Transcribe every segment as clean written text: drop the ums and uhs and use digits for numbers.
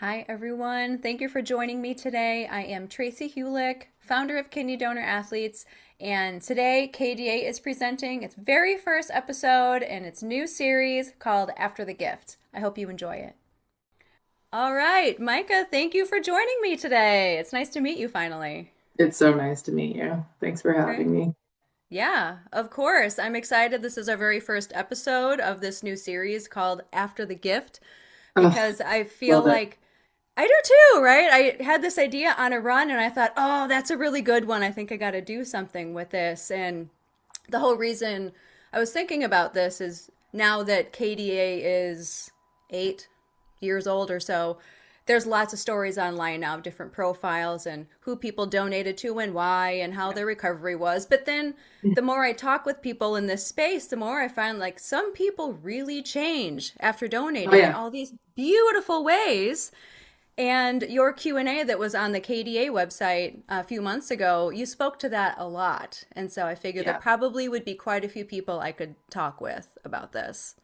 Hi, everyone. Thank you for joining me today. I am Tracy Hulick, founder of Kidney Donor Athletes, and today KDA is presenting its very first episode in its new series called After the Gift. I hope you enjoy it. All right, Micah, thank you for joining me today. It's nice to meet you finally. It's so nice to meet you. Thanks for Great. having me. Yeah, of course. I'm excited. This is our very first episode of this new series called After the Gift Oh, because I feel love it. like I do too, right? I had this idea on a run and I thought, oh, that's a really good one. I think I got to do something with this. And the whole reason I was thinking about this is now that KDA is 8 years old or so, there's lots of stories online now of different profiles and who people donated to and why and how their recovery was. But then the more I talk with people in this space, the more I find like some people really change after Oh donating in yeah. all these beautiful ways. And your Q&A that was on the KDA website a few months ago, you spoke to that a lot. And so I figured there Yeah. probably would be quite a few people I could talk with about this.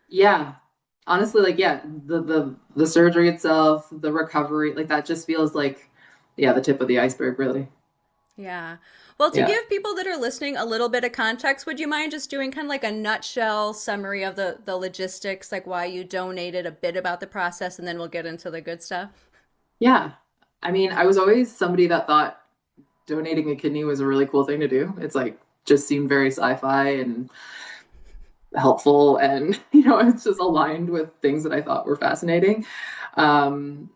Yeah. Honestly, like yeah, the surgery itself, the recovery, like that just feels like yeah, the tip of the iceberg, really. Yeah. Well, to Yeah. give people that are listening a little bit of context, would you mind just doing kind of like a nutshell summary of the logistics, like why you donated, a bit about the process, and then we'll get into the good stuff? Yeah. I mean, I was always somebody that thought donating a kidney was a really cool thing to do. It's like just seemed very sci-fi and helpful and it's just aligned with things that I thought were fascinating. Um,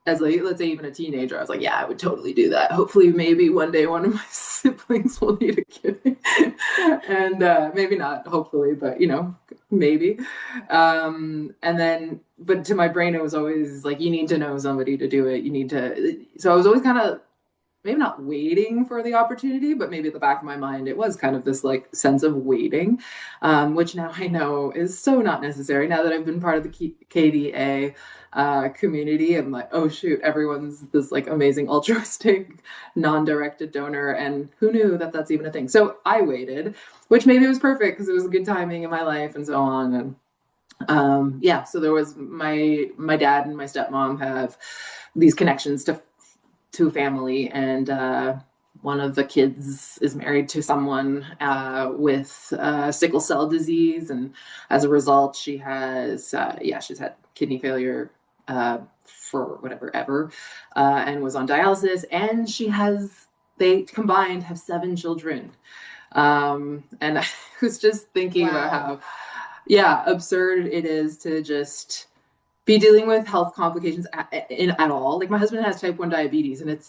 as like let's say even a teenager, I was like, yeah, I would totally do that. Hopefully, maybe one day one of my siblings will need a kidney, and maybe not. Hopefully, but maybe. And then, but to my brain, it was always like, you need to know somebody to do it. You need to. So I was always kind of maybe not waiting for the opportunity, but maybe at the back of my mind, it was kind of this like sense of waiting, which now I know is so not necessary. Now that I've been part of the KDA community, I'm like, oh shoot, everyone's this like amazing altruistic, non-directed donor, and who knew that that's even a thing? So I waited, which maybe was perfect because it was good timing in my life and so on. And yeah, so there was my dad and my stepmom have these connections to family, and one of the kids is married to someone with sickle cell disease, and as a result, she has yeah, she's had kidney failure for whatever ever, and was on dialysis, and they combined have 7 children, and I was just thinking about Wow. how yeah absurd it is to just be dealing with health complications at all. Like my husband has type 1 diabetes, and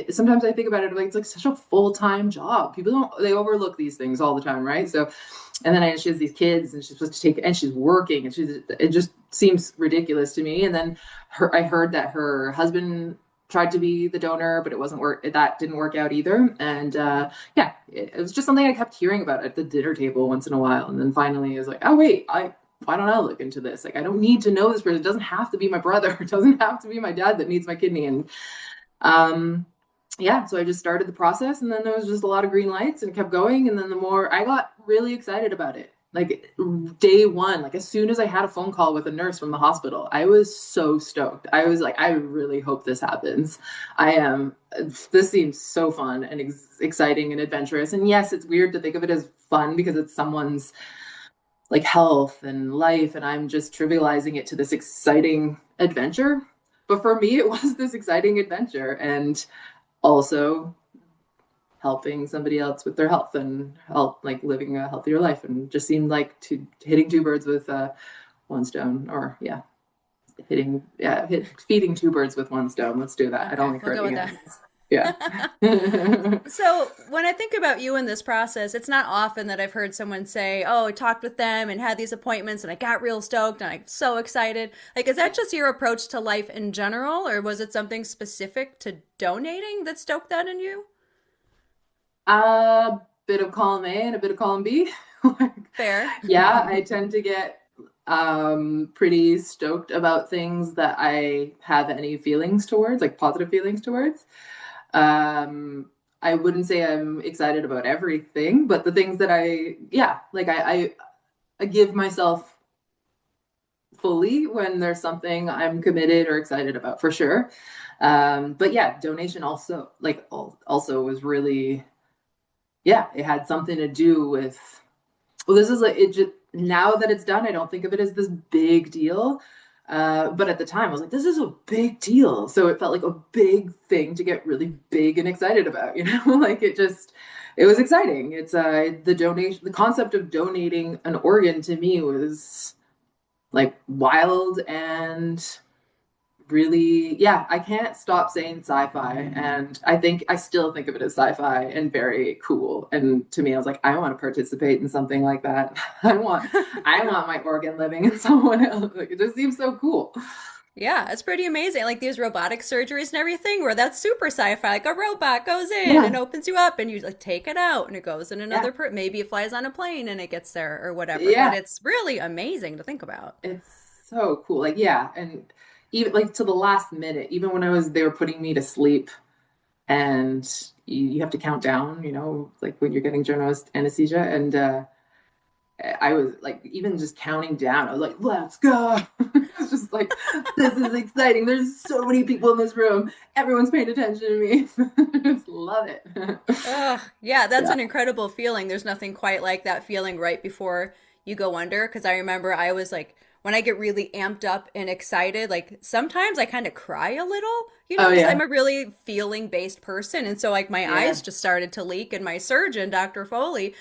sometimes I think about it like it's like such a full-time job. People don't, they overlook these things all the time, right? So, and then she has these kids and she's supposed to take, and she's working, and it just seems ridiculous to me. And then I heard that her husband tried to be the donor, but it wasn't work. That didn't work out either. And yeah, it was just something I kept hearing about at the dinner table once in a while. And then finally, I was like, oh wait, why don't I look into this? Like, I don't need to know this person. It doesn't have to be my brother. It doesn't have to be my dad that needs my kidney. And um, yeah, so I just started the process, and then there was just a lot of green lights, and it kept going. And then the more I got really excited about it, like day one, like as soon as I had a phone call with a nurse from the hospital, I was so stoked. I was like, I really hope this happens. I am. This seems so fun and exciting and adventurous. And yes, it's weird to think of it as fun because it's someone's like health and life, and I'm just trivializing it to this exciting adventure. But for me, it was this exciting adventure, and also helping somebody else with their health and health, like living a healthier life, and just seemed like hitting two birds with one stone, or yeah, feeding two birds with one stone. Let's do that. I don't Okay, like we'll go hurting with that. animals. Yeah. So, when I think about you in this process, it's not often that I've heard someone say, oh, I talked with them and had these appointments and I got real stoked and I'm so excited. Like, is that just your approach to life in general, or was it something specific to donating that stoked that in you? A bit of column A and a bit of column B. Fair. Yeah, I tend to get pretty stoked about things that I have any feelings towards, like positive feelings towards. Um, I wouldn't say I'm excited about everything, but the things that I, yeah, like I give myself fully when there's something I'm committed or excited about for sure. But yeah, donation also also was really, yeah, it had something to do with, well, this is like it just, now that it's done, I don't think of it as this big deal. But at the time, I was like, this is a big deal. So it felt like a big thing to get really big and excited about, you know, like it was exciting. It's the donation, the concept of donating an organ to me was like wild and really, yeah, I can't stop saying sci-fi, and I still think of it as sci-fi and very cool. And to me, I was like, I want to participate in something like that. I want my organ living in someone else. Like, it just seems so cool. Yeah, it's pretty amazing. Like these robotic surgeries and everything, where that's super sci-fi. Like a robot goes in and Yeah, opens you up, and you like take it out, and it goes in yeah, another per. Maybe it flies on a plane and it gets there or whatever. But yeah. it's really amazing to think about. It's so cool. Like, yeah, and even like to the last minute, even when they were putting me to sleep, and you have to count down, you know, like when you're getting general anesthesia, and I was like, even just counting down, I was like, let's go. It's just like, this is exciting. There's so many people in this room. Everyone's paying attention to me. Just love it. Ugh, yeah, that's Yeah. an incredible feeling. There's nothing quite like that feeling right before you go under. Because I remember I was like, when I get really amped up and excited, like sometimes I kind of cry a little, Oh, because I'm yeah. a really feeling based person. And so, like, my Yeah. eyes just started to leak, and my surgeon, Dr. Foley,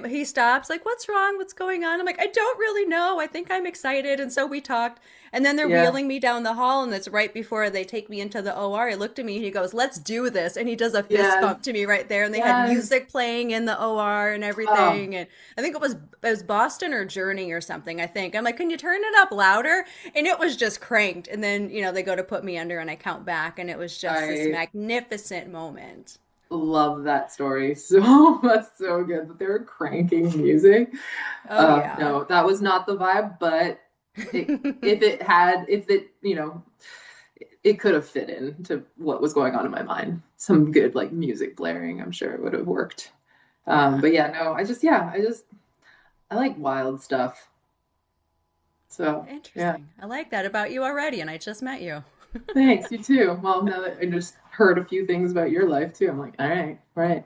he stops, like, what's wrong? What's going on? I'm like, I don't really know. I think I'm excited. And so we talked. And then they're Yeah. wheeling me down the hall, and it's right before they take me into the OR. He looked at me and he goes, "Let's do this." And he does a fist Yes. bump to me right there. And they had Yes. music playing in the OR and Oh, everything. And I think it was Boston or Journey or something, I think. I'm like, "Can you turn it up louder?" And it was just cranked. And then, they go to put me under and I count back, and it was just this I magnificent moment. love that story. So that's so good that they were cranking music. Oh yeah. No, that was not the vibe, but if it, it could have fit into what was going on in my mind. Some good like music blaring, I'm sure it would have worked. Yeah. But yeah, no, I like wild stuff. So yeah, Interesting. I like that about you already, and I just met you. thanks. You too. Well, now that I just heard a few things about your life too, I'm like, all right, right.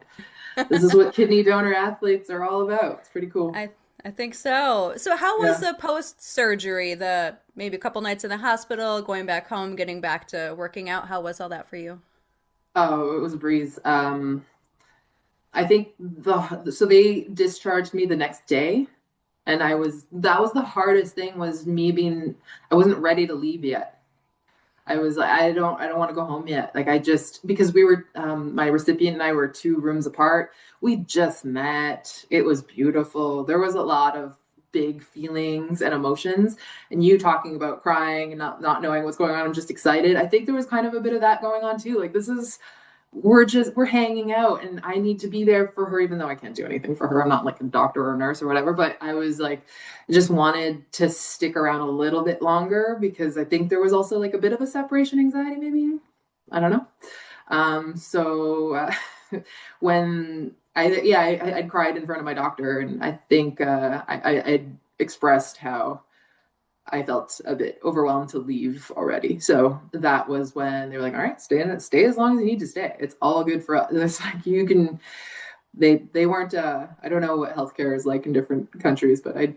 This is what kidney donor athletes are all about. It's pretty cool. I I think so. So how was Yeah. the post surgery? The maybe a couple nights in the hospital, going back home, getting back to working out. How was all that for you? Oh, it was a breeze. I think so they discharged me the next day, and that was the hardest thing, was me being, I wasn't ready to leave yet. I was like, I don't want to go home yet. Like, I just, because we were, my recipient and I were 2 rooms apart. We just met. It was beautiful. There was a lot of big feelings and emotions, and you talking about crying and not knowing what's going on. I'm just excited. I think there was kind of a bit of that going on too. Like, we're hanging out, and I need to be there for her, even though I can't do anything for her. I'm not like a doctor or a nurse or whatever, but I was like, just wanted to stick around a little bit longer, because I think there was also like a bit of a separation anxiety, maybe. I don't know. When I'd cried in front of my doctor, and I think I'd expressed how I felt a bit overwhelmed to leave already. So that was when they were like, "All right, stay as long as you need to stay. It's all good for us." It's like, you can. They weren't. I don't know what healthcare is like in different countries, but I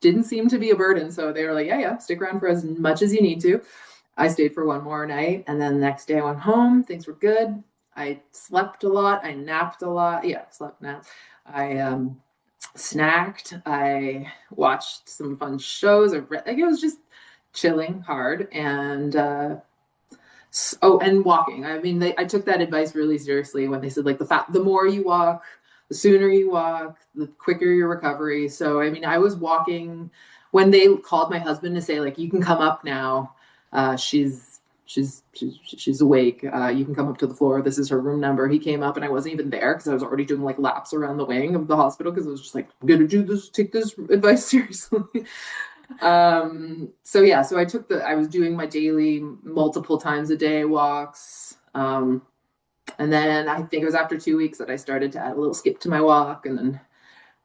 didn't seem to be a burden. So they were like, "Yeah, yeah, stick around for as much as you need to." I stayed for one more night, and then the next day I went home. Things were good. I slept a lot. I napped a lot. Yeah, slept, napped. I snacked. I watched some fun shows. Like, it was just chilling hard, and and walking. I mean, I took that advice really seriously when they said, like, the more you walk, the sooner you walk, the quicker your recovery. So I mean, I was walking when they called my husband to say, like, you can come up now. She's awake. You can come up to the floor. This is her room number. He came up, and I wasn't even there because I was already doing like laps around the wing of the hospital, because I was just like, I'm gonna do this, take this advice seriously. So yeah, so I was doing my daily multiple times a day walks. And then I think it was after 2 weeks that I started to add a little skip to my walk, and then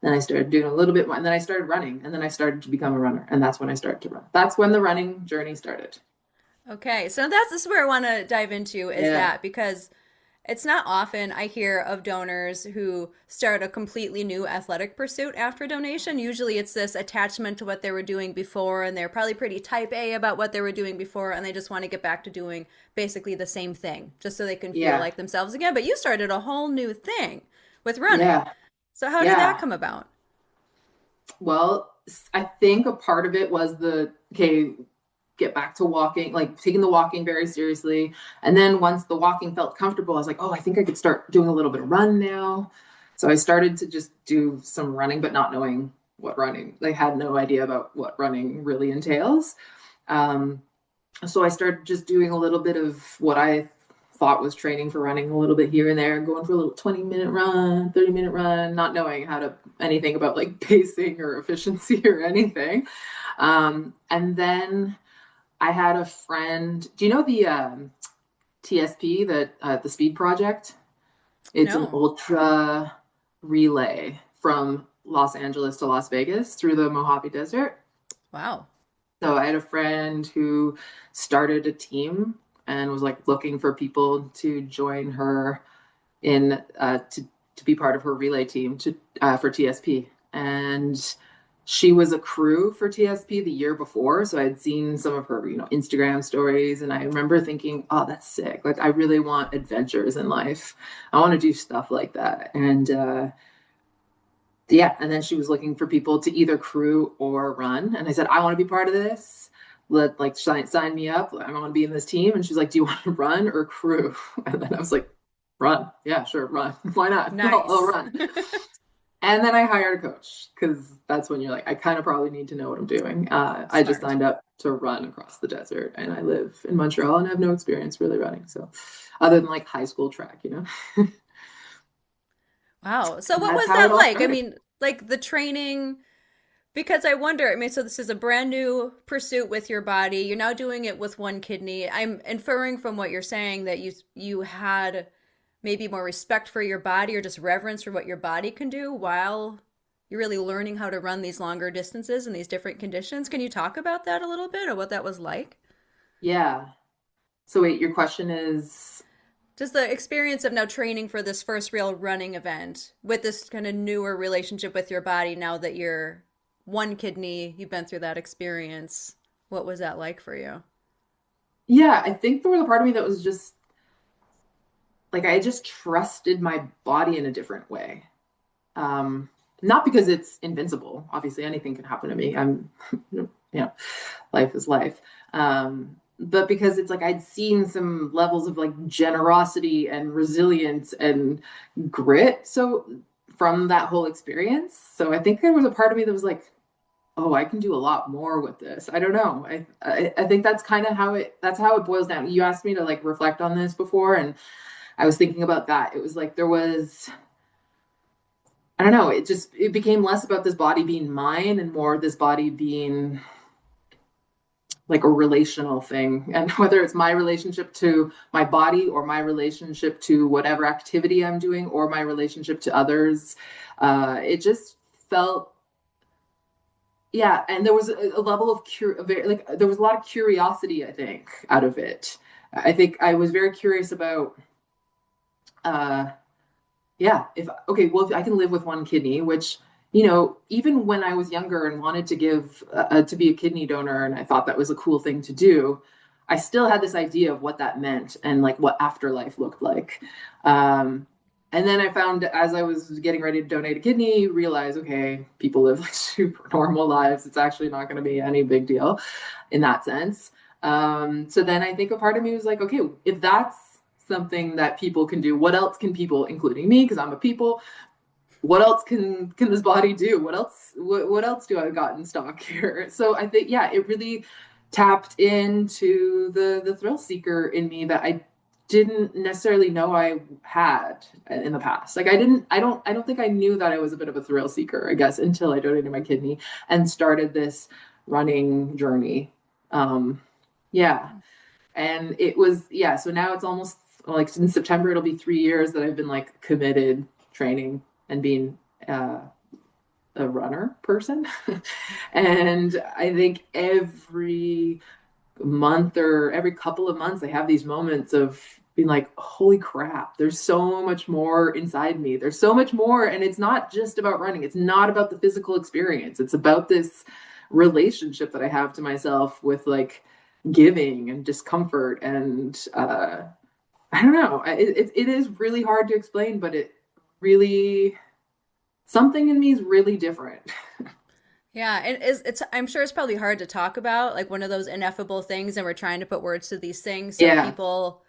Then I started doing a little bit more, and then I started running, and then I started to become a runner, and that's when I started to run. That's when the running journey started. Okay, so this is where I want to dive into is Yeah, that because it's not often I hear of donors who start a completely new athletic pursuit after donation. Usually it's this attachment to what they were doing before, and they're probably pretty type A about what they were doing before, and they just want to get back to doing basically the same thing just so they can feel yeah, like themselves again. But you started a whole new thing with running. yeah, So how did that yeah. come about? Well, I think a part of it was the okay, get back to walking, like taking the walking very seriously. And then once the walking felt comfortable, I was like, oh, I think I could start doing a little bit of run now. So I started to just do some running, but not knowing what running. I had no idea about what running really entails. Um, so I started just doing a little bit of what I thought was training for running a little bit here and there, going for a little 20-minute run, 30-minute run, not knowing how to anything about like pacing or efficiency or anything. And then I had a friend. Do you know the TSP, the Speed Project? It's an No. ultra relay from Los Angeles to Las Vegas through the Mojave Desert. Wow. So I had a friend who started a team and was like looking for people to join her in to be part of her relay team to for TSP. And she was a crew for TSP the year before, so I'd seen some of her, Instagram stories, and I remember thinking, "Oh, that's sick! Like, I really want adventures in life. I want to do stuff like that." And yeah, and then she was looking for people to either crew or run, and I said, "I want to be part of this. Sign me up. I want to be in this team." And she's like, "Do you want to run or crew?" And then I was like, "Run. Yeah, sure, run. Why not? I'll Nice. run." And then I hired a coach because that's when you're like, I kind of probably need to know what I'm doing. I just Smart. signed up to run across the desert, and I live in Montreal and have no experience really running. So, other than like high school track. Wow. So And what that's was how it that all like? I started. mean, like the training, because I wonder, I mean, so this is a brand new pursuit with your body. You're now doing it with one kidney. I'm inferring from what you're saying that you had maybe more respect for your body or just reverence for what your body can do while you're really learning how to run these longer distances in these different conditions. Can you talk about that a little bit or what that was like? Yeah. So wait, your question is, Just the experience of now training for this first real running event with this kind of newer relationship with your body now that you're one kidney, you've been through that experience. What was that like for you? yeah, I think there was a part of me that was just like I just trusted my body in a different way. Um, Not because it's invincible. Obviously, anything can happen to me. Life is life. But because it's like I'd seen some levels of like generosity and resilience and grit. So from that whole experience. So I think there was a part of me that was like, oh, I can do a lot more with this. I don't know. I think that's kind of how it boils down. You asked me to like reflect on this before, and I was thinking about that. It was like there was I don't know, it became less about this body being mine and more this body being like a relational thing. And whether it's my relationship to my body or my relationship to whatever activity I'm doing or my relationship to others, it just felt yeah. And there was a level of like there was a lot of curiosity, I think, out of it. I think I was very curious about uh yeah, if okay, well, if I can live with one kidney, which even when I was younger and wanted to give to be a kidney donor, and I thought that was a cool thing to do, I still had this idea of what that meant and like what afterlife looked like. Um, and then I found as I was getting ready to donate a kidney, realize okay, people live like super normal lives. It's actually not going to be any big deal in that sense. So then I think a part of me was like, okay, if that's something that people can do, what else can people, including me, because I'm a people, what else can this body do? What else do I got in stock here? So I think yeah, it really tapped into the thrill seeker in me that I didn't necessarily know I had in the past. Like I don't think I knew that I was a bit of a thrill seeker, I guess, until I donated my kidney and started this running journey. Um yeah. And it was yeah, so now it's almost like in September it'll be 3 years that I've been like committed training and being uh a runner person. And I think every month or every couple of months, I have these moments of being like, holy crap, there's so much more inside me. There's so much more. And it's not just about running, it's not about the physical experience. It's about this relationship that I have to myself with like giving and discomfort. And I don't know, it is really hard to explain, but it really, something in me is really different. Yeah, and it's I'm sure it's probably hard to talk about, like one of those ineffable things, and we're trying to put words to these things so Yeah, people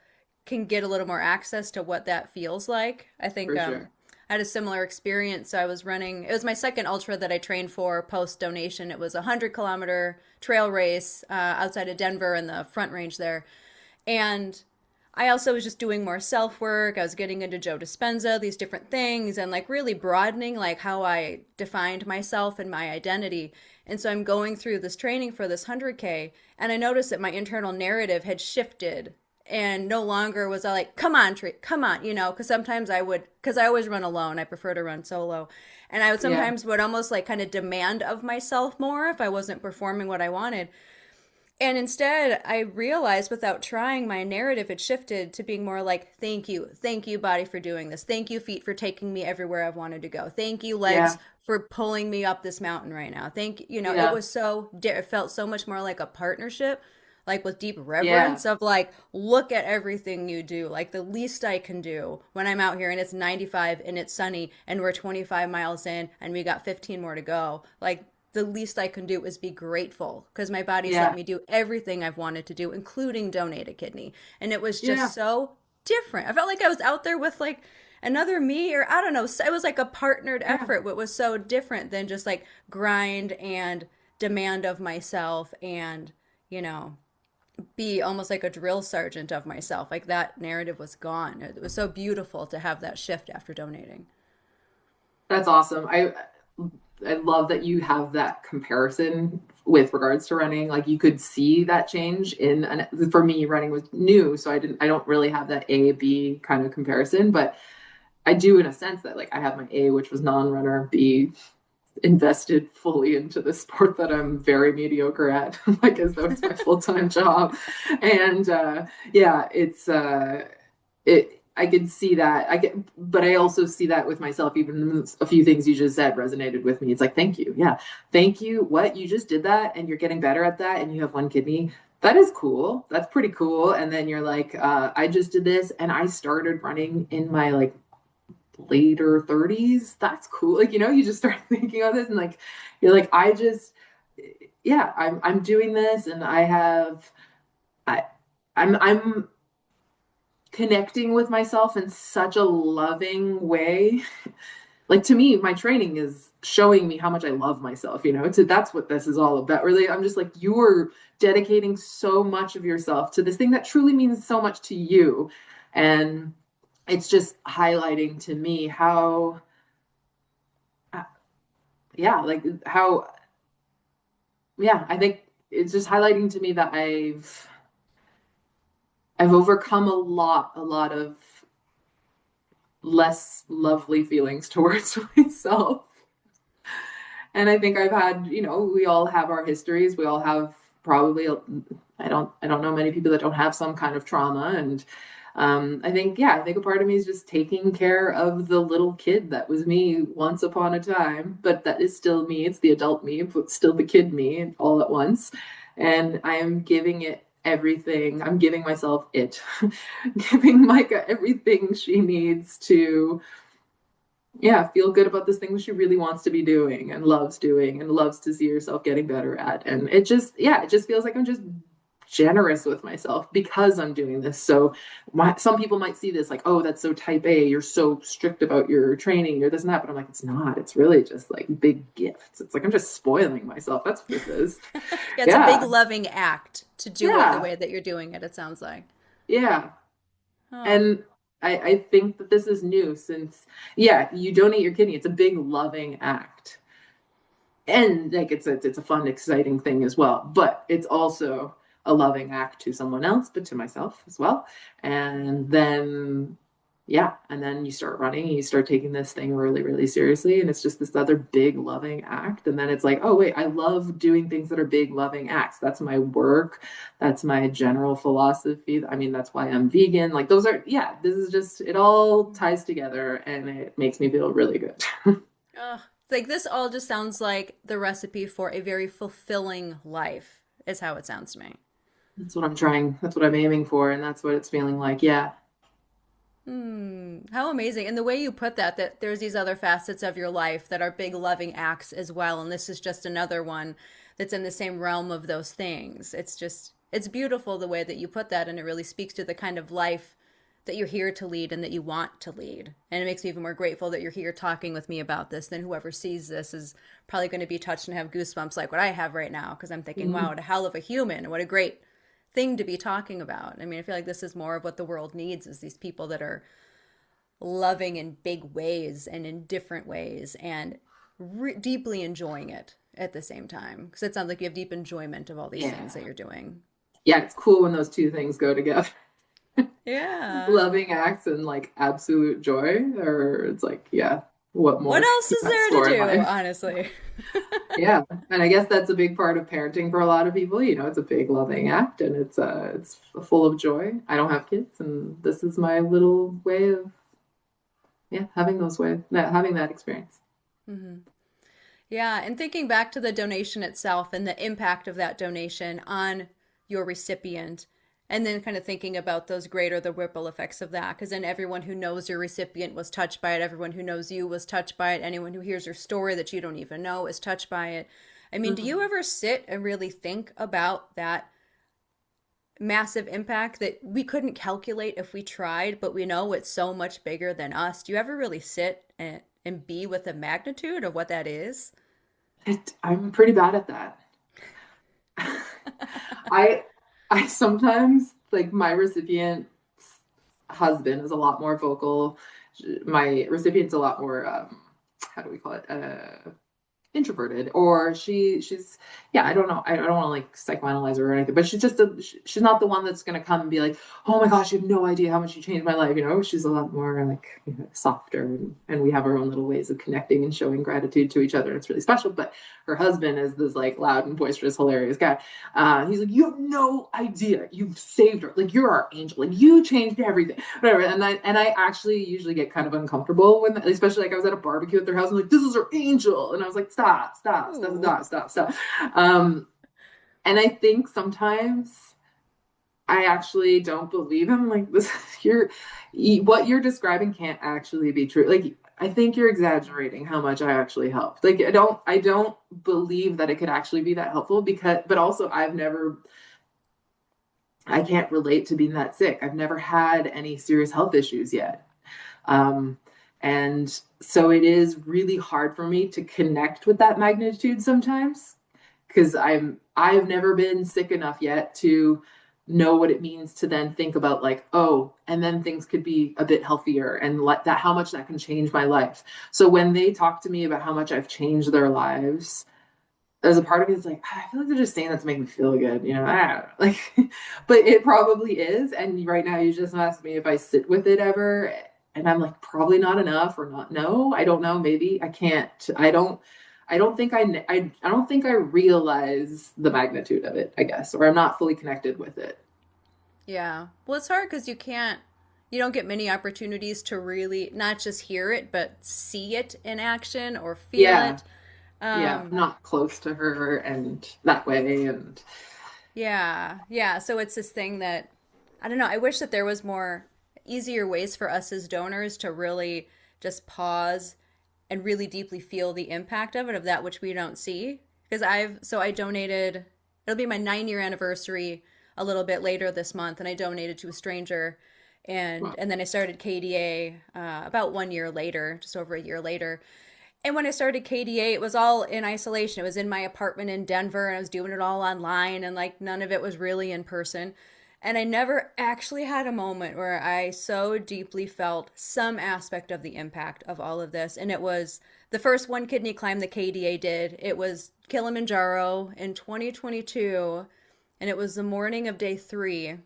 can get a little more access to what that feels like. I think for sure. I had a similar experience. So I was running, it was my second ultra that I trained for post donation. It was a 100-kilometer trail race outside of Denver in the Front Range there. And I also was just doing more self work. I was getting into Joe Dispenza, these different things, and like really broadening like how I defined myself and my identity. And so I'm going through this training for this 100K, and I noticed that my internal narrative had shifted. And no longer was I like, come on, come on, because sometimes I would, because I always run alone. I prefer to run solo. And I would Yeah, sometimes would almost like kind of demand of myself more if I wasn't performing what I wanted. And instead, I realized without trying, my narrative had shifted to being more like, thank you, body, for doing this. Thank you, feet, for taking me everywhere I've wanted to go. Thank you, yeah, legs, for pulling me up this mountain right now. It yeah, was it felt so much more like a partnership, like with deep yeah, reverence of like, look at everything you do. Like the least I can do when I'm out here and it's 95 and it's sunny and we're 25 miles in and we got 15 more to go. Like, the least I can do is be grateful because my body's let yeah, me do everything I've wanted to do, including donate a kidney. And it was just yeah, so different. I felt like I was out there with like another me, or I don't know. It was like a partnered yeah, effort. What was so different than just like grind and demand of myself and, you know, be almost like a drill sergeant of myself. Like that narrative was gone. It was so beautiful to have that shift after donating. that's awesome. I love that you have that comparison with regards to running. Like you could see that change in, and for me, running was new, so I don't really have that A B kind of comparison, but I do in a sense that like I have my A, which was non-runner, B invested fully into the sport that I'm very mediocre at, like as though it's my full-time job. And yeah, it I can see that. But I also see that with myself. Even a few things you just said resonated with me. It's like, thank you, yeah, thank you. What you just did that, and you're getting better at that, and you have one kidney. That is cool. That's pretty cool. And then you're like, I just did this, and I started running in my like later 30s. That's cool. Like, you just start thinking of this and like you're like, yeah, I'm doing this and I I'm connecting with myself in such a loving way. Like to me, my training is showing me how much I love myself, that's what this is all about. Really, I'm just like, you're dedicating so much of yourself to this thing that truly means so much to you. And it's just highlighting to me how yeah, like how, yeah, I think it's just highlighting to me that I've overcome a lot of less lovely feelings towards myself. And I think I've had, we all have our histories. We all have probably, I don't know many people that don't have some kind of trauma. And I think a part of me is just taking care of the little kid that was me once upon a time, but that is still me. It's the adult me, but still the kid me all at once. And I am giving it everything. I'm giving myself it, giving Micah everything she needs to, yeah, feel good about this thing she really wants to be doing and loves to see herself getting better at. And it just feels like I'm just generous with myself because I'm doing this. So some people might see this like, oh, that's so type A. You're so strict about your training or this and that. But I'm like, it's not. It's really just like big gifts. It's like I'm just spoiling myself. That's what this is. Yeah, it's a big Yeah. loving act to do it the Yeah. way that you're doing it, it sounds like. Yeah. Oh. And I think that this is new since, yeah, you donate your kidney. It's a big loving act. And like it's a fun, exciting thing as well. But it's also a loving act to someone else, but to myself as well. And then yeah, and then you start running and you start taking this thing really, really seriously. And it's just this other big, loving act. And then it's like, oh, wait, I love doing things that are big, loving acts. That's my work. That's my general philosophy. I mean, that's why I'm vegan. Like, those are, yeah, this is just, it all ties together and it makes me feel really good. Ugh. It's like this all just sounds like the recipe for a very fulfilling life, is how it sounds to me. That's what I'm trying, that's what I'm aiming for. And that's what it's feeling like. Yeah. Hmm, how amazing. And the way you put that, that there's these other facets of your life that are big loving acts as well. And this is just another one that's in the same realm of those things. It's just, it's beautiful the way that you put that. And it really speaks to the kind of life that you're here to lead and that you want to lead. And it makes me even more grateful that you're here talking with me about this. Then whoever sees this is probably going to be touched and have goosebumps like what I have right now. Because I'm thinking, wow, Mhm. what a hell of a human. What a great thing to be talking about. I mean, I feel like this is more of what the world needs is these people that are loving in big ways and in different ways and deeply enjoying it at the same time. Because it sounds like you have deep enjoyment of all these things that Yeah. you're doing. Yeah. It's cool when those two things go together. Yeah. Loving acts and like absolute joy, or it's like, yeah, what What more else could is you ask there to for in do, life? honestly? Yeah, and I guess that's a big part of parenting for a lot of people. You know, it's a big loving act, and it's full of joy. I don't have kids, and this is my little way of yeah having that experience. Hmm. Yeah, and thinking back to the donation itself and the impact of that donation on your recipient, and then kind of thinking about those greater the ripple effects of that, because then everyone who knows your recipient was touched by it, everyone who knows you was touched by it, anyone who hears your story that you don't even know is touched by it. I mean, do you Mhm. ever sit and really think about that massive impact that we couldn't calculate if we tried, but we know it's so much bigger than us? Do you ever really sit and be with the magnitude of what that is? I'm pretty bad at that. I I sometimes like my recipient's husband is a lot more vocal. My recipient's a lot more how do we call it? Introverted, or she's yeah, I don't know, I don't want to like psychoanalyze her or anything, but she's not the one that's going to come and be like, oh my gosh, you have no idea how much you changed my life. You know, she's a lot more like, you know, softer, and we have our own little ways of connecting and showing gratitude to each other. It's really special. But her husband is this like loud and boisterous hilarious guy. He's like, you have no idea, you've saved her, like you're our angel, like you changed everything, whatever. And I actually usually get kind of uncomfortable when, especially like I was at a barbecue at their house and like, this is our angel, and I was like, Ooh. stop. um and I think sometimes I actually don't believe him. Like this, you're what you're describing can't actually be true. Like I think you're exaggerating how much I actually helped. Like I don't believe that it could actually be that helpful, because but also I can't relate to being that sick. I've never had any serious health issues yet. Um, and so it is really hard for me to connect with that magnitude sometimes, because I've never been sick enough yet to know what it means to then think about like, oh, and then things could be a bit healthier, and let that how much that can change my life. So when they talk to me about how much I've changed their lives, there's a part of me that's like, I feel like they're just saying that to make me feel good, you know. I don't know. Like, but it probably is. And right now, you just asked me if I sit with it ever, and I'm like, probably not enough, or not. No, I don't know. Maybe I can't. I don't. I don't think I don't think I realize the magnitude of it, I guess, or I'm not fully connected with it. Yeah. Well, it's hard because you don't get many opportunities to really not just hear it, but see it in action or feel Yeah, it. yeah. I'm Um, not close to her and that way, and yeah. Yeah. So it's this thing that, I don't know. I wish that there was more easier ways for us as donors to really just pause and really deeply feel the impact of it, of that which we don't see. Because I donated, it'll be my 9 year anniversary a little bit later this month, and I donated to a stranger. well, And then I started KDA about 1 year later, just over a year later. And when I started KDA, it was all in isolation. It was in my apartment in Denver, and I was doing it all online, and like none of it was really in person. And I never actually had a moment where I so deeply felt some aspect of the impact of all of this. And it was the first one kidney climb the KDA did. It was Kilimanjaro in 2022, and it was the morning of day 3.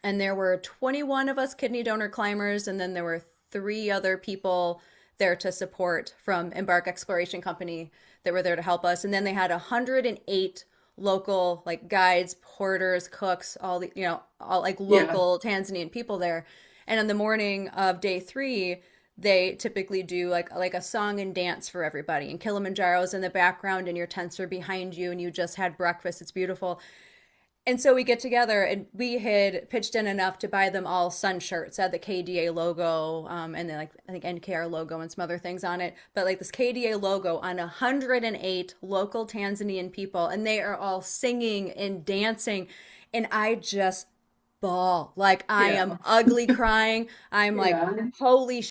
And there were 21 of us kidney donor climbers, and then there were three other people there to support from Embark Exploration Company that were there to help us. And then they had 108 local like guides, porters, cooks, all the all like Yeah. local Tanzanian people there. And on the morning of day 3, they typically do like a song and dance for everybody. And Kilimanjaro's in the background, and your tents are behind you, and you just had breakfast. It's beautiful. And so we get together, and we had pitched in enough to buy them all sun shirts that had the KDA logo, and then like I think NKR logo and some other things on it. But like this KDA logo on 108 local Tanzanian people, and they are all singing and dancing, and I just bawl like I Yeah. am ugly crying. I'm like, Yeah. holy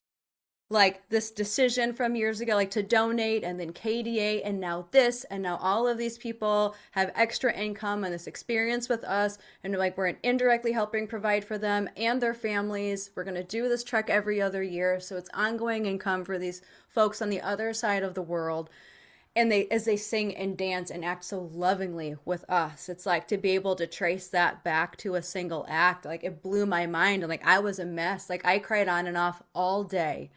like this decision from years ago, like to donate, and then KDA, and now this, and now all of these people have extra income and this experience with us, and like we're indirectly helping provide for them and their families. We're going to do this trek every other year, so it's ongoing income for these folks on the other side of the world. And they, as they sing and dance and act so lovingly with us, it's like to be able to trace that back to a single act, like it blew my mind. And like I was a mess, like I cried on and off all day,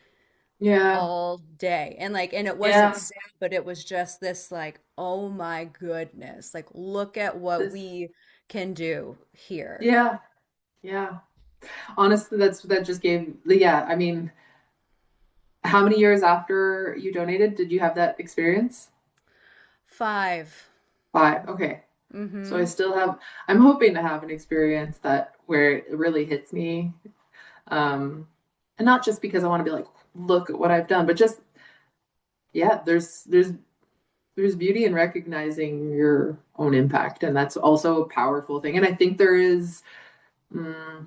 Yeah. all day. And like, and it wasn't Yeah. sad, but it was just this like, oh my goodness, like look at what This, we can do here. yeah. Yeah. Honestly, that just gave yeah, I mean, how many years after you donated did you have that experience? 5. 5. Okay. So I Mm-hmm. still have, I'm hoping to have an experience that where it really hits me. Um, and not just because I want to be like, look at what I've done, but just, yeah, there's beauty in recognizing your own impact. And that's also a powerful thing. And I think there is mm,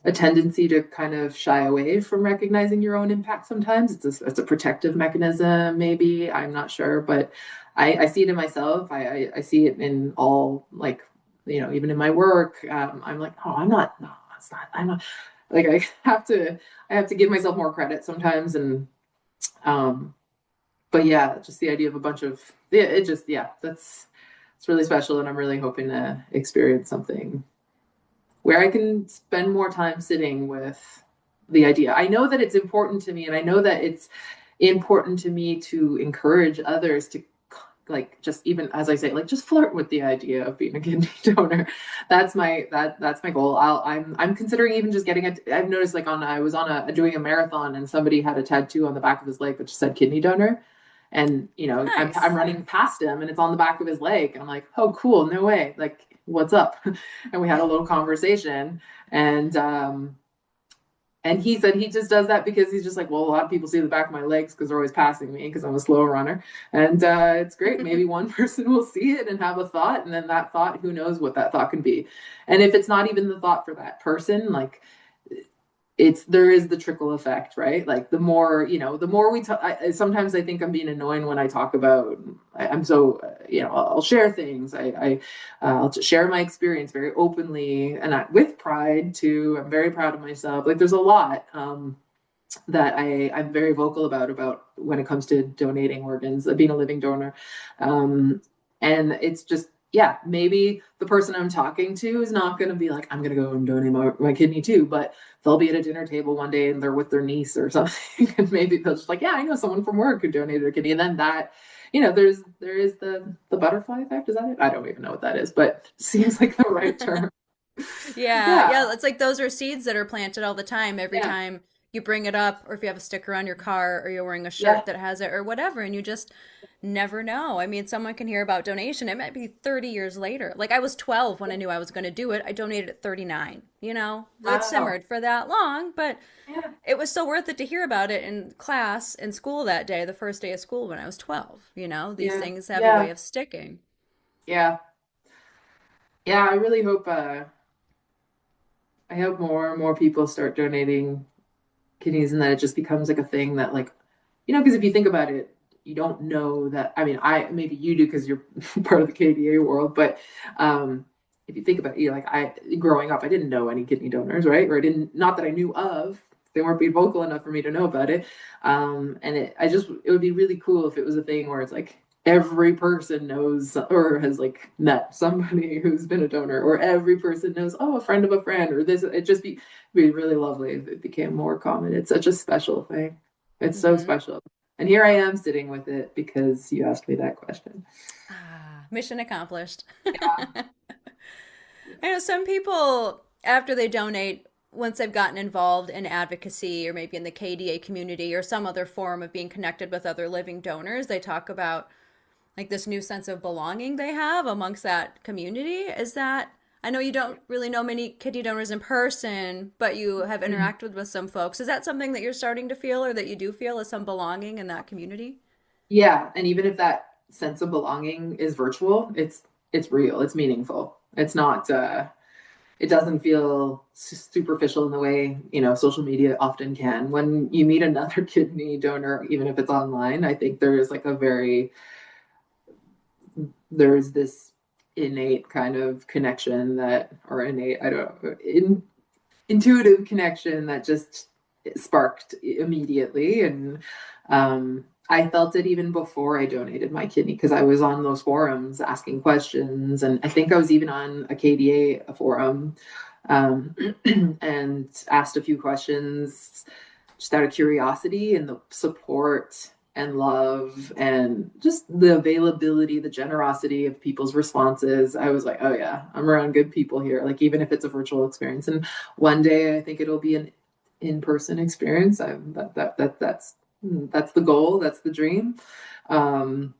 a tendency to kind of shy away from recognizing your own impact sometimes. It's a protective mechanism, maybe. I'm not sure, but I see it in myself. I see it in all, like, even in my work. I'm like, oh, I'm not, no, it's not, I'm not, like, I have to give myself more credit sometimes. And, um, but yeah, just the idea of a bunch of, yeah, it just, yeah, it's really special. And I'm really hoping to experience something where I can spend more time sitting with the idea. I know that it's important to me, and I know that it's important to me to encourage others to, like, just, even as I say, like, just flirt with the idea of being a kidney donor. That's my goal. I'm considering even just getting it. I've noticed, like, I was on a doing a marathon, and somebody had a tattoo on the back of his leg that just said kidney donor. And I'm Nice. running past him, and it's on the back of his leg, and I'm like, oh, cool, no way, like, what's up? And we had a little conversation, and he said he just does that because he's just like, well, a lot of people see the back of my legs because they're always passing me because I'm a slow runner. And it's great. Maybe one person will see it and have a thought, and then that thought, who knows what that thought can be. And if it's not even the thought for that person, like, there is the trickle effect, right? Like, the more, the more we talk. Sometimes I think I'm being annoying when I talk about, I'm so, I'll share things. I'll just share my experience very openly, and with pride too. I'm very proud of myself. Like, there's a lot that I'm very vocal about when it comes to donating organs, being a living donor. Um, and it's just, yeah, maybe the person I'm talking to is not going to be like, I'm going to go and donate my kidney too, but they'll be at a dinner table one day and they're with their niece or something. And maybe they'll just like, yeah, I know someone from work who donated a kidney. And then that, there is the butterfly effect. Is that it? I don't even know what that is, but seems like the right term. Yeah, Yeah. yeah, it's like those are seeds that are planted all the time. Every Yeah. time you bring it up, or if you have a sticker on your car, or you're wearing a Yeah. shirt that has it, or whatever, and you just never know. I mean, someone can hear about donation. It might be 30 years later. Like I was 12 when I knew I was going to do it. I donated at 39. It Wow. simmered for that long, but Yeah. it was so worth it to hear about it in class in school that day, the first day of school when I was 12. These Yeah. things have a way Yeah. of sticking. Yeah. Yeah, I really hope I hope more and more people start donating kidneys, and that it just becomes like a thing that, like, because if you think about it, you don't know that. I mean, I maybe you do because you're part of the KDA world, but um if you think about it, like, I growing up, I didn't know any kidney donors, right? Or I didn't, not that I knew of. They weren't being vocal enough for me to know about it. And it would be really cool if it was a thing where it's like, every person knows or has like met somebody who's been a donor, or every person knows, oh, a friend of a friend, or this. It just be really lovely if it became more common. It's such a special thing. It's so Mm-hmm. special. And here I am sitting with it because you asked me that question. Ah, mission accomplished. Yeah. I know some people, after they donate, once they've gotten involved in advocacy or maybe in the KDA community or some other form of being connected with other living donors, they talk about like this new sense of belonging they have amongst that community. Is that, I know you don't really know many kidney donors in person, but you have interacted with some folks. Is that something that you're starting to feel or that you do feel is some belonging in that community? Yeah, and even if that sense of belonging is virtual, it's real, it's meaningful. It's not it doesn't feel superficial in the way, social media often can. When you meet another kidney donor, even if it's online, I think there is like there's this innate kind of connection that, or innate, I don't know, intuitive connection that just sparked immediately. And I felt it even before I donated my kidney because I was on those forums asking questions. And I think I was even on a KDA forum, um, and asked a few questions just out of curiosity, and the support and love and just the availability, the generosity of people's responses. I was like, oh yeah, I'm around good people here. Like even if it's a virtual experience, and one day I think it'll be an in-person experience. That's the goal. That's the dream. Um,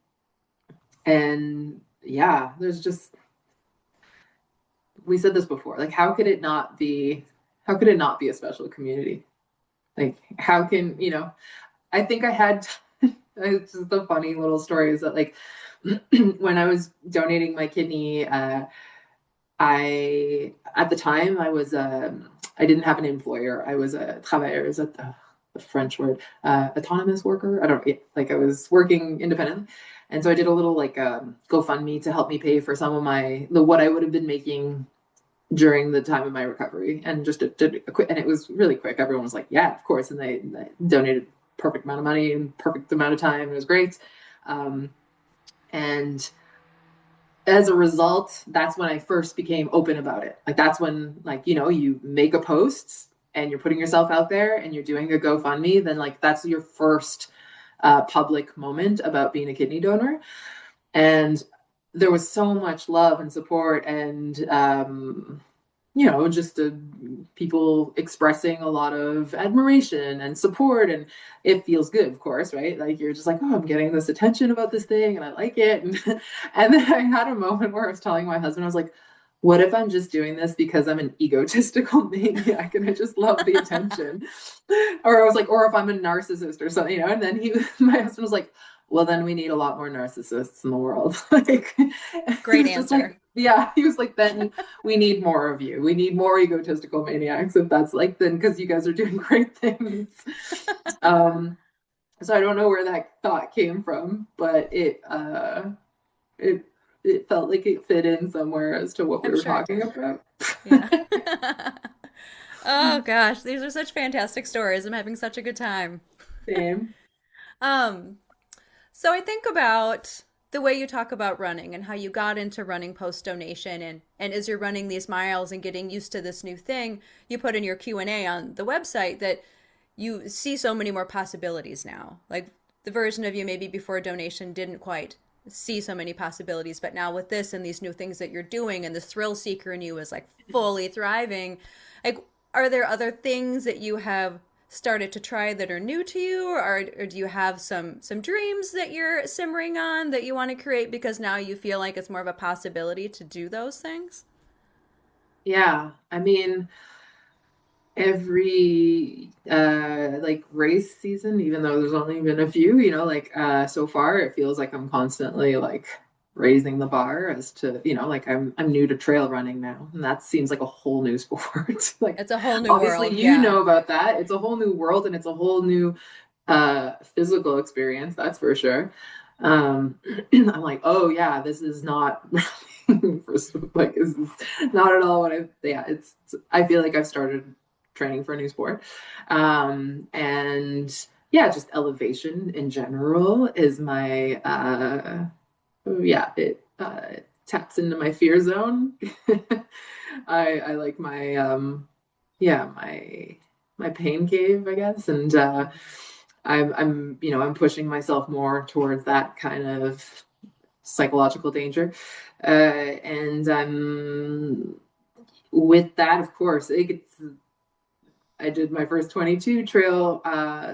and yeah, there's just, we said this before. Like, how could it not be? How could it not be a special community? Like, how can I think I had. It's just the funny little story is that like when I was donating my kidney, I at the time I didn't have an employer. I was a travailleur, is that the French word? Autonomous worker. I don't know. Like I was working independently, and so I did a little like GoFundMe to help me pay for some of the what I would have been making during the time of my recovery, and just did a quick, and it was really quick. Everyone was like, "Yeah, of course," and they donated perfect amount of money in perfect amount of time. It was great, and as a result, that's when I first became open about it. Like that's when, like, you make a post and you're putting yourself out there and you're doing a GoFundMe, then like that's your first public moment about being a kidney donor. And there was so much love and support, and just people expressing a lot of admiration and support, and it feels good, of course, right? Like you're just like, oh, I'm getting this attention about this thing, and I like it. And then I had a moment where I was telling my husband, I was like, what if I'm just doing this because I'm an egotistical maniac and I just love the attention? Or I was like, or if I'm a narcissist or something, And then my husband was like, well, then we need a lot more narcissists in the world. Like, he Great was just like, answer. yeah, he was like, then we need more of you. We need more egotistical maniacs. If that's like, then because you guys are doing great things. Um, so I don't know where that thought came from, but it it felt like it fit in somewhere as to what we I'm were sure it talking did. about. Yeah. Oh gosh, these are such fantastic stories. I'm having such a good time. Same. Um, so I think about the way you talk about running and how you got into running post donation and as you're running these miles and getting used to this new thing, you put in your Q&A on the website that you see so many more possibilities now. Like the version of you maybe before donation didn't quite see so many possibilities, but now with this and these new things that you're doing and the thrill seeker in you is like fully thriving. Like are there other things that you have started to try that are new to you, or do you have some dreams that you're simmering on that you want to create because now you feel like it's more of a possibility to do those things? Yeah. I mean, every like race season, even though there's only been a few, like so far it feels like I'm constantly like raising the bar as to, like I'm new to trail running now, and that seems like a whole new sport. Like It's a whole new obviously world, yeah. about that. It's a whole new world, and it's a whole new physical experience, that's for sure. I'm like, oh yeah, this is not first like this is not at all what I feel like I've started training for a new sport. And yeah, just elevation in general is my yeah, it taps into my fear zone. I like my yeah, my pain cave, I guess, and I'm you know, I'm pushing myself more towards that kind of psychological danger. And with that, of course, I did my first 22 trail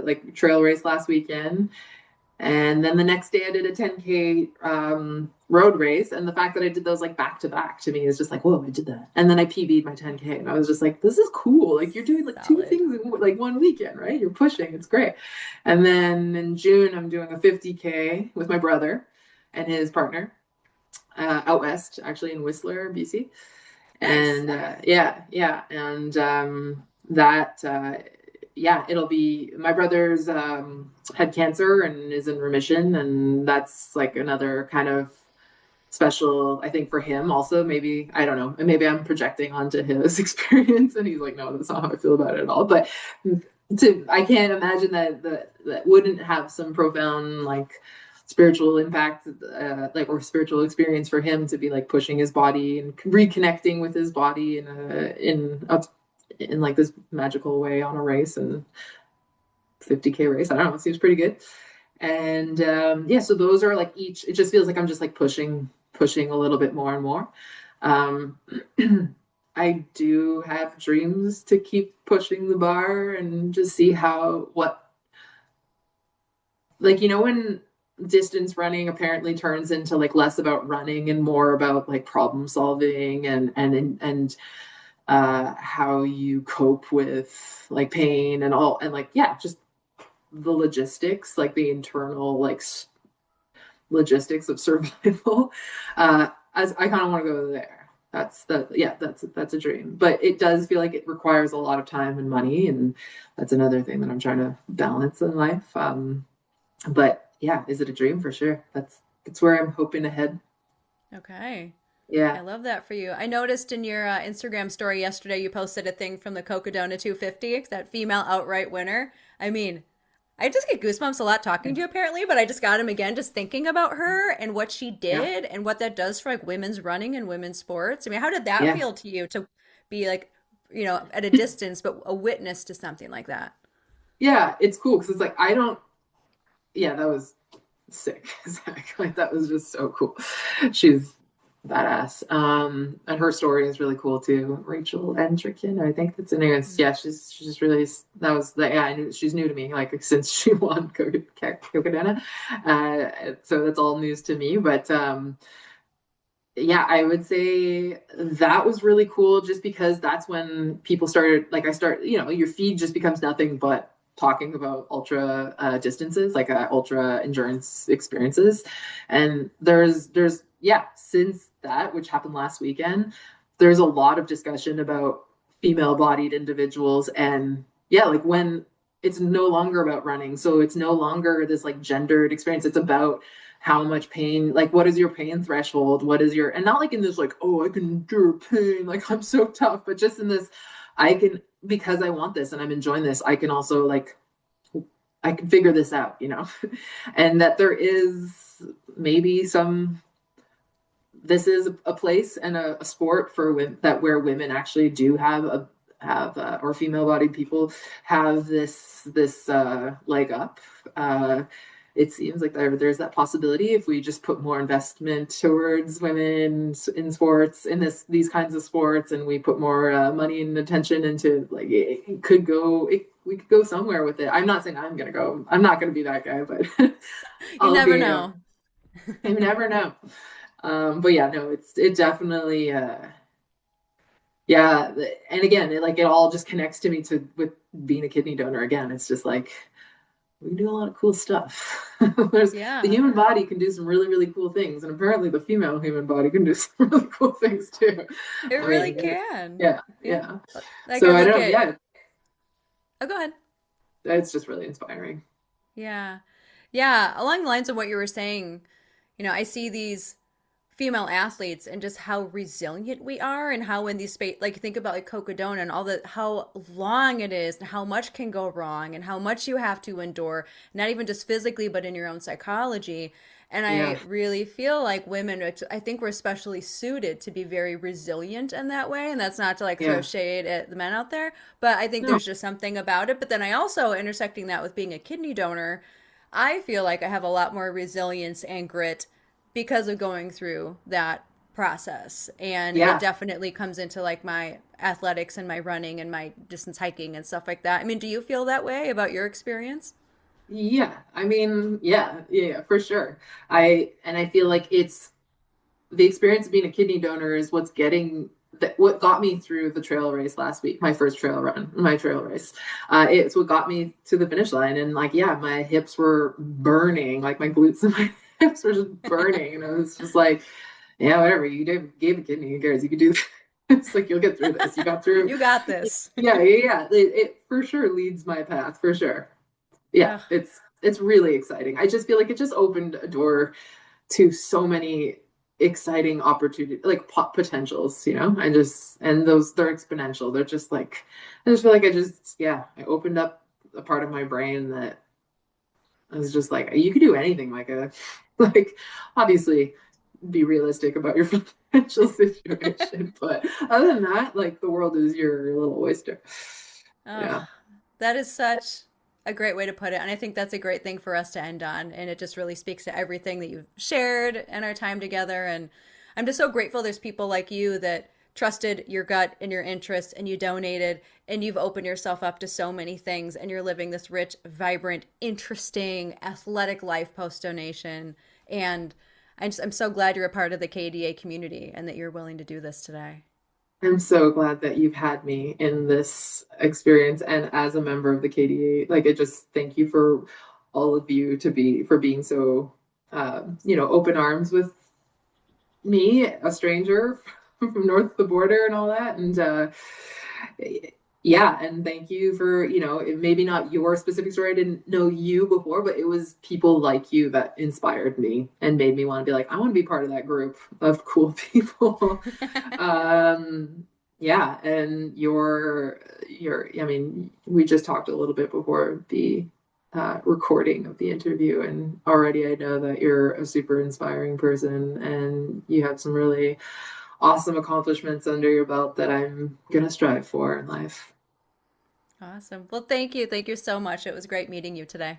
like trail race last weekend, and then the next day I did a 10K road race. And the fact that I did those like back to back to me is just like, whoa, I did that. And then I PB'd my 10K, and I was just like, this is cool. Like you're doing like two Solid. things in like one weekend, right? You're pushing. It's great. And then in June, I'm doing a 50K with my brother and his partner out west, actually in Whistler, BC. Nice. And yeah, yeah. And that yeah, it'll be my brother's had cancer and is in remission, and that's like another kind of special, I think, for him also. Maybe I don't know, maybe I'm projecting onto his experience, and he's like, no, that's not how I feel about it at all. But I can't imagine that wouldn't have some profound like spiritual impact, like or spiritual experience for him to be like pushing his body and reconnecting with his body in like this magical way on a race and 50K race. I don't know. It seems pretty good. And yeah, so those are like each. It just feels like I'm just like pushing a little bit more and more. Um, I do have dreams to keep pushing the bar and just see how what like you know when distance running apparently turns into like less about running and more about like problem solving and how you cope with like pain and all and like yeah just the logistics like the internal like logistics of survival. As I kind of want to go there. That's a dream, but it does feel like it requires a lot of time and money, and that's another thing that I'm trying to balance in life. But yeah, is it a dream for sure? That's where I'm hoping to head. Okay. I Yeah, love that for you. I noticed in your Instagram story yesterday you posted a thing from the Cocodona 250, that female outright winner. I mean, I just get goosebumps a lot talking to you apparently, but I just got him again just thinking about her and what she yeah, did and what that does for like women's running and women's sports. I mean, how did that yeah, feel to you to be like, at a distance, but a witness to something like that? yeah. It's cool because it's like I don't. Yeah, that was sick. Exactly. That was just so cool. She's badass. And her story is really cool too. Rachel Entrikin, I think that's anyways. Mm. Yeah, she's just really that was the yeah, I knew she's new to me, like since she won Cocodana. So that's all news to me. But yeah, I would say that was really cool just because that's when people started like I start, you know, your feed just becomes nothing but talking about ultra distances, like ultra endurance experiences. And there's yeah, since that, which happened last weekend, there's a lot of discussion about female bodied individuals and yeah, like when it's no longer about running. So it's no longer this like gendered experience. It's about how much pain, like what is your pain threshold, what is your, and not like in this like, oh, I can endure pain, like I'm so tough, but just in this, I can, because I want this and I'm enjoying this, I can also like, I can figure this out, you know. And that there is maybe some, this is a place and a sport for women that where women actually do have a have or female bodied people have this leg up. It seems like there's that possibility if we just put more investment towards women in sports in these kinds of sports and we put more money and attention into like it could go we could go somewhere with it. I'm not saying I'm gonna go, I'm not gonna be that guy, but You I'll never be know. you never know. But yeah, no, it definitely yeah, and again, it all just connects to me to with being a kidney donor again. It's just like we can do a lot of cool stuff. There's the Yeah, human body can do some really, really cool things, and apparently the female human body can do some really cool things too. it I really mean, can. yeah, Yeah. yeah. Like I So I look don't, at, yeah, oh, go ahead. it's just really inspiring. Yeah. Yeah. Along the lines of what you were saying, I see these female athletes and just how resilient we are and how in these space like think about like cocodona and all the how long it is and how much can go wrong and how much you have to endure, not even just physically but in your own psychology. And I Yeah. really feel like women, I think we're especially suited to be very resilient in that way. And that's not to like throw Yeah. shade at the men out there, but I think No. there's just something about it. But then I also intersecting that with being a kidney donor, I feel like I have a lot more resilience and grit because of going through that process. And it Yeah. definitely comes into like my athletics and my running and my distance hiking and stuff like that. I mean, do you feel that way about your experience? Yeah. I mean, yeah, for sure. I feel like it's the experience of being a kidney donor is what's getting that what got me through the trail race last week, my first trail race. It's what got me to the finish line. And like, yeah, my hips were burning, like my glutes and my hips were just burning. And I was just like, yeah, whatever. You gave a kidney, who cares? You could do this. It's like, you'll get through this. You got through. You got this. Yeah. It for sure leads my path, for sure. Yeah, Ugh. it's really exciting. I just feel like it just opened a door to so many exciting opportunity like potentials, and those they're exponential. They're just like I just feel like I opened up a part of my brain that I was just like, you could do anything, Micah. Like, obviously be realistic about your financial situation, but other than that, like, the world is your little oyster. Ugh. Yeah. That is such a great way to put it. And I think that's a great thing for us to end on. And it just really speaks to everything that you've shared in our time together. And I'm just so grateful there's people like you that trusted your gut and your interest and you donated and you've opened yourself up to so many things and you're living this rich, vibrant, interesting, athletic life post donation. And I'm so glad you're a part of the KDA community and that you're willing to do this today. I'm so glad that you've had me in this experience and as a member of the KDA. Like, I just thank you for all of you for being so, open arms with me, a stranger from north of the border and all that. And yeah, and thank you for, maybe not your specific story. I didn't know you before, but it was people like you that inspired me and made me want to be like, I want to be part of that group of cool people. Yeah, and I mean, we just talked a little bit before the recording of the interview, and already I know that you're a super inspiring person and you have some really awesome accomplishments under your belt that I'm gonna strive for in life. Awesome. Well, thank you. Thank you so much. It was great meeting you today.